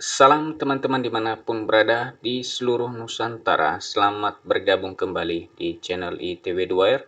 Salam teman-teman dimanapun berada di seluruh Nusantara. Selamat bergabung kembali di channel ITW2R,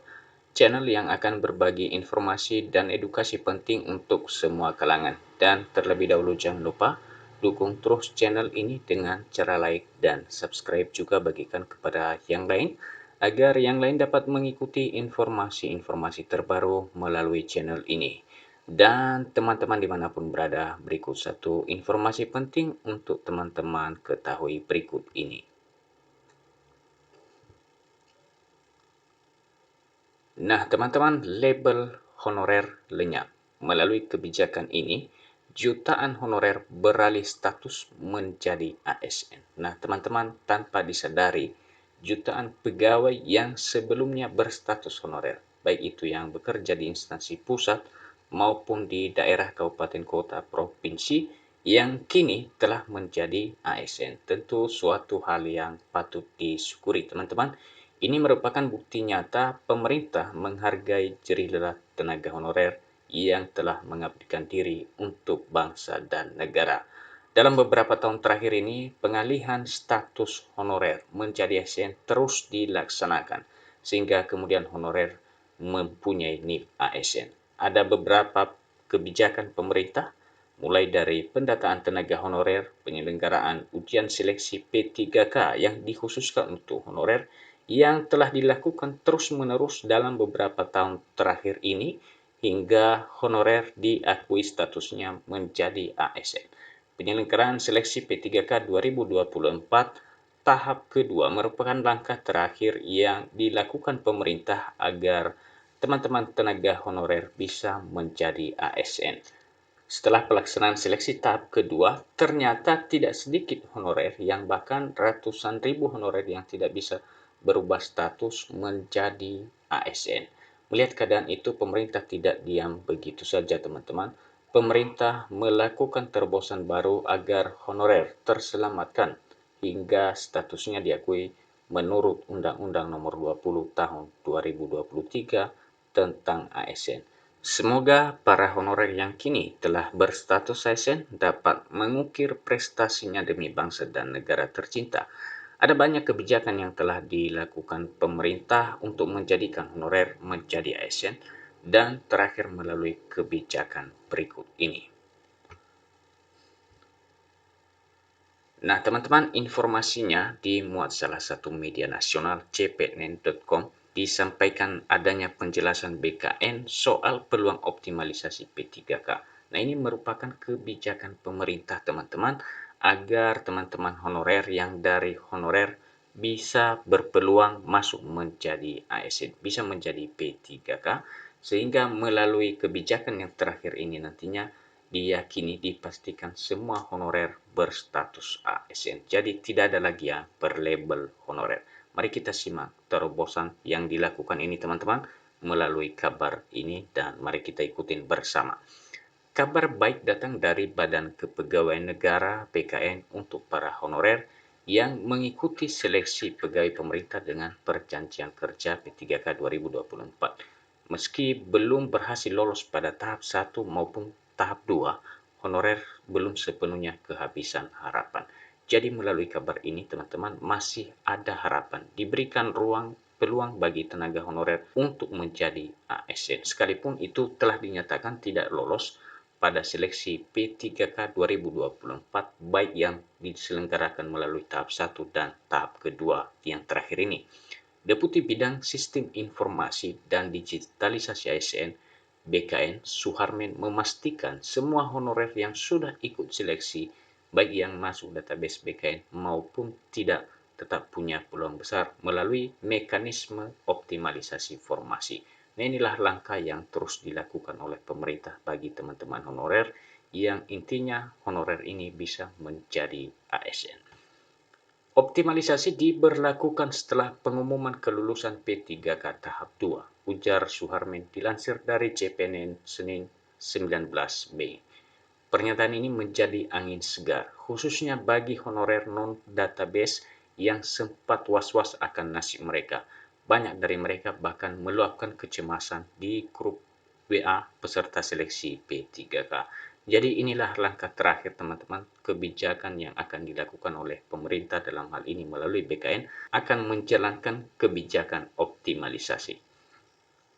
channel yang akan berbagi informasi dan edukasi penting untuk semua kalangan. Dan terlebih dahulu jangan lupa dukung terus channel ini dengan cara like dan subscribe, juga bagikan kepada yang lain agar yang lain dapat mengikuti informasi-informasi terbaru melalui channel ini. Dan teman-teman dimanapun berada, berikut satu informasi penting untuk teman-teman ketahui berikut ini. Nah, teman-teman, label honorer lenyap. Melalui kebijakan ini, jutaan honorer beralih status menjadi ASN. Nah, teman-teman, tanpa disadari, jutaan pegawai yang sebelumnya berstatus honorer, baik itu yang bekerja di instansi pusat maupun di daerah, kabupaten, kota, provinsi, yang kini telah menjadi ASN. Tentu suatu hal yang patut disyukuri, teman-teman. Ini merupakan bukti nyata pemerintah menghargai jerih lelah tenaga honorer yang telah mengabdikan diri untuk bangsa dan negara. Dalam beberapa tahun terakhir ini, pengalihan status honorer menjadi ASN terus dilaksanakan, sehingga kemudian honorer mempunyai NIP ASN. Ada beberapa kebijakan pemerintah, mulai dari pendataan tenaga honorer, penyelenggaraan ujian seleksi P3K yang dikhususkan untuk honorer, yang telah dilakukan terus-menerus dalam beberapa tahun terakhir ini, hingga honorer diakui statusnya menjadi ASN. Penyelenggaraan seleksi P3K 2024 tahap kedua merupakan langkah terakhir yang dilakukan pemerintah agar teman-teman tenaga honorer bisa menjadi ASN. Setelah pelaksanaan seleksi tahap kedua, ternyata tidak sedikit honorer yang bahkan ratusan ribu honorer yang tidak bisa berubah status menjadi ASN. Melihat keadaan itu, pemerintah tidak diam begitu saja, teman-teman. Pemerintah melakukan terobosan baru agar honorer terselamatkan hingga statusnya diakui menurut Undang-Undang Nomor 20 Tahun 2023 tentang ASN. Semoga para honorer yang kini telah berstatus ASN dapat mengukir prestasinya demi bangsa dan negara tercinta. Ada banyak kebijakan yang telah dilakukan pemerintah untuk menjadikan honorer menjadi ASN, dan terakhir melalui kebijakan berikut ini. Nah, teman-teman, informasinya dimuat salah satu media nasional, cpn.com, disampaikan adanya penjelasan BKN soal peluang optimalisasi P3K. Nah, ini merupakan kebijakan pemerintah, teman-teman, agar teman-teman honorer yang dari honorer bisa berpeluang masuk menjadi ASN, bisa menjadi P3K, sehingga melalui kebijakan yang terakhir ini nantinya diyakini dipastikan semua honorer berstatus ASN. Jadi tidak ada lagi yang berlabel honorer. Mari kita simak terobosan yang dilakukan ini, teman-teman, melalui kabar ini, dan mari kita ikutin bersama. Kabar baik datang dari Badan Kepegawaian Negara (BKN) untuk para honorer yang mengikuti seleksi pegawai pemerintah dengan perjanjian kerja P3K 2024. Meski belum berhasil lolos pada tahap 1 maupun tahap 2, honorer belum sepenuhnya kehabisan harapan. Jadi melalui kabar ini, teman-teman, masih ada harapan, diberikan peluang bagi tenaga honorer untuk menjadi ASN, sekalipun itu telah dinyatakan tidak lolos pada seleksi P3K 2024, baik yang diselenggarakan melalui tahap 1 dan tahap kedua yang terakhir ini. Deputi Bidang Sistem Informasi dan Digitalisasi ASN BKN Suharmen memastikan semua honorer yang sudah ikut seleksi, baik yang masuk database BKN maupun tidak, tetap punya peluang besar melalui mekanisme optimalisasi formasi. Nah, inilah langkah yang terus dilakukan oleh pemerintah bagi teman-teman honorer, yang intinya honorer ini bisa menjadi ASN. Optimalisasi diberlakukan setelah pengumuman kelulusan P3K tahap 2, ujar Suharmen dilansir dari CPNN Senin 19 Mei. Pernyataan ini menjadi angin segar, khususnya bagi honorer non-database yang sempat was-was akan nasib mereka. Banyak dari mereka bahkan meluapkan kecemasan di grup WA peserta seleksi P3K. Jadi inilah langkah terakhir teman-teman, kebijakan yang akan dilakukan oleh pemerintah dalam hal ini melalui BKN akan menjalankan kebijakan optimalisasi.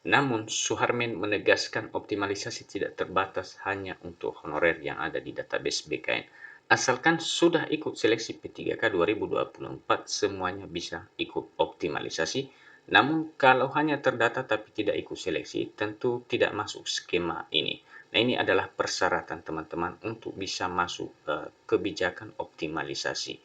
Namun, Suharmin menegaskan optimalisasi tidak terbatas hanya untuk honorer yang ada di database BKN. Asalkan sudah ikut seleksi P3K 2024, semuanya bisa ikut optimalisasi. Namun, kalau hanya terdata tapi tidak ikut seleksi, tentu tidak masuk skema ini. Nah, ini adalah persyaratan teman-teman untuk bisa masuk kebijakan optimalisasi.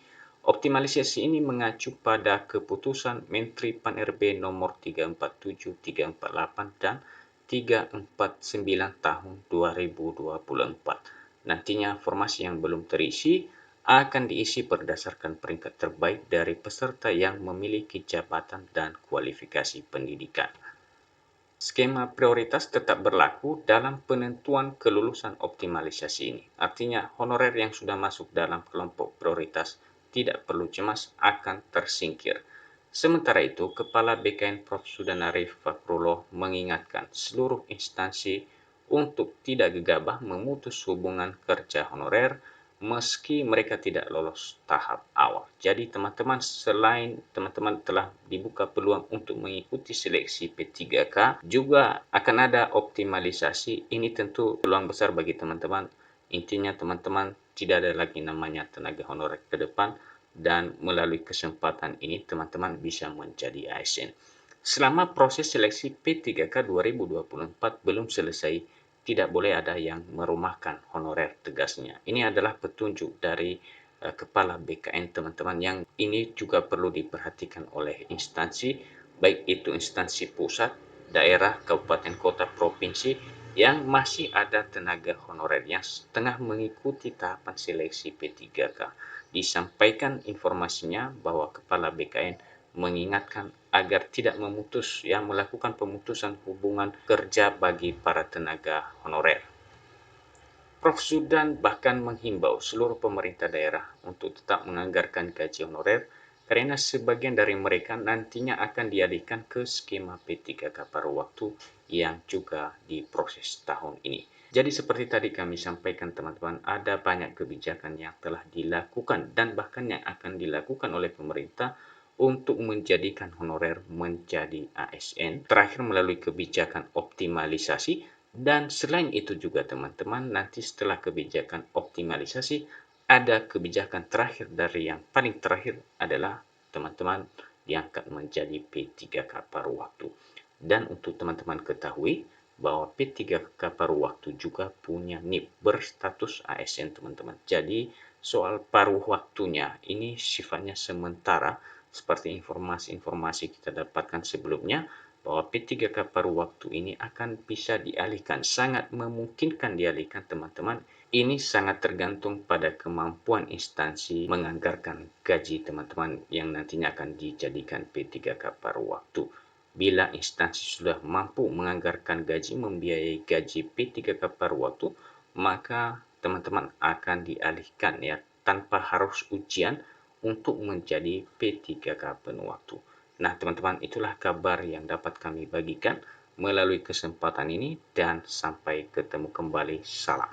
Optimalisasi ini mengacu pada keputusan Menteri Pan-RB nomor 347, 348, dan 349 tahun 2024. Nantinya formasi yang belum terisi akan diisi berdasarkan peringkat terbaik dari peserta yang memiliki jabatan dan kualifikasi pendidikan. Skema prioritas tetap berlaku dalam penentuan kelulusan optimalisasi ini. Artinya, honorer yang sudah masuk dalam kelompok prioritas tidak perlu cemas akan tersingkir. Sementara itu, Kepala BKN Prof. Sudanarif Fakrullah mengingatkan seluruh instansi untuk tidak gegabah memutus hubungan kerja honorer meski mereka tidak lolos tahap awal. Jadi teman-teman, selain teman-teman telah dibuka peluang untuk mengikuti seleksi P3K, juga akan ada optimalisasi. Ini tentu peluang besar bagi teman-teman. Intinya teman-teman tidak ada lagi namanya tenaga honorer ke depan, dan melalui kesempatan ini teman-teman bisa menjadi ASN. Selama proses seleksi P3K 2024 belum selesai, tidak boleh ada yang merumahkan honorer, tegasnya. Ini adalah petunjuk dari Kepala BKN teman-teman, yang ini juga perlu diperhatikan oleh instansi, baik itu instansi pusat, daerah, kabupaten, kota, provinsi, yang masih ada tenaga honorer yang tengah mengikuti tahapan seleksi P3K. Disampaikan informasinya bahwa Kepala BKN mengingatkan agar tidak melakukan pemutusan hubungan kerja bagi para tenaga honorer. Prof. Sudan bahkan menghimbau seluruh pemerintah daerah untuk tetap menganggarkan gaji honorer karena sebagian dari mereka nantinya akan dialihkan ke skema P3K paruh waktu yang juga diproses tahun ini. Jadi seperti tadi kami sampaikan teman-teman, ada banyak kebijakan yang telah dilakukan dan bahkan yang akan dilakukan oleh pemerintah untuk menjadikan honorer menjadi ASN, terakhir melalui kebijakan optimalisasi, dan selain itu juga teman-teman, nanti setelah kebijakan optimalisasi, ada kebijakan terakhir dari yang paling terakhir adalah teman-teman diangkat menjadi P3K paruh waktu. Dan untuk teman-teman ketahui bahwa P3K paruh waktu juga punya NIP berstatus ASN teman-teman. Jadi soal paruh waktunya ini sifatnya sementara, seperti informasi-informasi kita dapatkan sebelumnya bahwa P3K paruh waktu ini akan bisa dialihkan, sangat memungkinkan dialihkan teman-teman. Ini sangat tergantung pada kemampuan instansi menganggarkan gaji teman-teman yang nantinya akan dijadikan P3K paruh waktu. Bila instansi sudah mampu menganggarkan gaji, membiayai gaji P3K paruh waktu, maka teman-teman akan dialihkan ya tanpa harus ujian untuk menjadi P3K penuh waktu. Nah, teman-teman, itulah kabar yang dapat kami bagikan melalui kesempatan ini, dan sampai ketemu kembali. Salam.